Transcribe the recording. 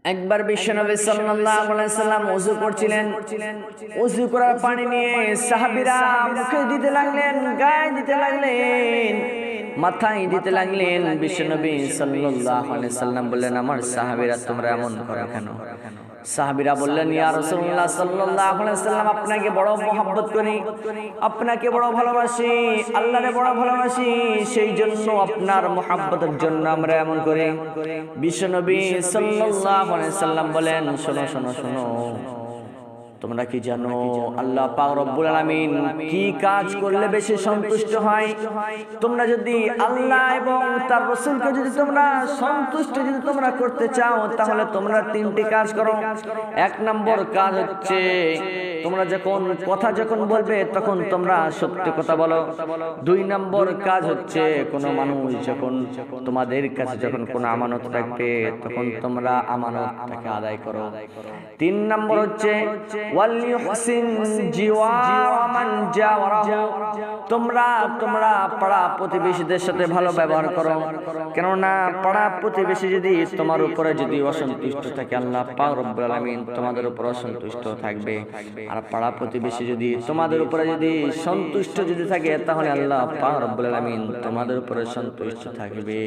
একবার বিশ্বনবী সাল্লাল্লাহু আলাইহি সাল্লাম ওযু করছিলেন। ওযু করার পানি নিয়ে সাহাবীরা মুখে দিতে লাগলেন, গায়ে দিতে লাগলেন, মাথায় দিতে লাগলেন। বিশ্বনবী সাল্লাল্লাহু আলাইহি সাল্লাম বললেন, আমার সাহাবীরা তোমরা এমন করো কেন? সাহাবীরা বললেন, ইয়া রাসূলুল্লাহ সাল্লাল্লাহু আলাইহি সাল্লাম, আপনাকে বড় মহব্বত করি, আপনাকে বড় ভালোবাসি, আল্লাহরে বড় ভালোবাসি, সেই জন্য আপনার মহব্বতের জন্য আমরা এমন করি। বিশ্বনবী সাল্লাল্লাহু আলাইহি সাল্লাম বলেন, শোনো শোনো শোনো, তোমরা কি জানো আল্লাহ পাক রব্বুল আলামিন কি কাজ করলে বেশি সন্তুষ্ট হয়? তোমরা যদি আল্লাহ এবং তার রাসূলকে যদি তোমরা সন্তুষ্ট যদি তোমরা করতে চাও, তাহলে তোমরা তিনটি কাজ করো। এক নম্বর কাজ হচ্ছে, তোমরা যখন বলবে তখন তোমরা সত্য কথা বলো। দুই নম্বর কাজ হচ্ছে, কোনো মানুষ যখন তোমাদের কাছে যখন কোনো আমানত রাখবে তখন তোমরা আমানতটাকে আদায় করো। তিন নম্বর হচ্ছে, ওয়ালিহসিন জিওয়ার মান জাওয়ারাহু, তোমরা পাড়া প্রতিবেশীদের সাথে ভালো ব্যবহার করো। কেননা পাড়া প্রতিবেশী যদি তোমার উপরে যদি অসন্তুষ্ট থাকে, আল্লাহ পাক রব্বুল আলামিন তোমাদের উপর অসন্তুষ্ট থাকবে। আর পাড়া প্রতিবেশী যদি তোমাদের উপরে যদি সন্তুষ্ট যদি থাকে, তাহলে আল্লাহ পাক রব্বুল আলামিন তোমাদের উপরে সন্তুষ্ট থাকবে।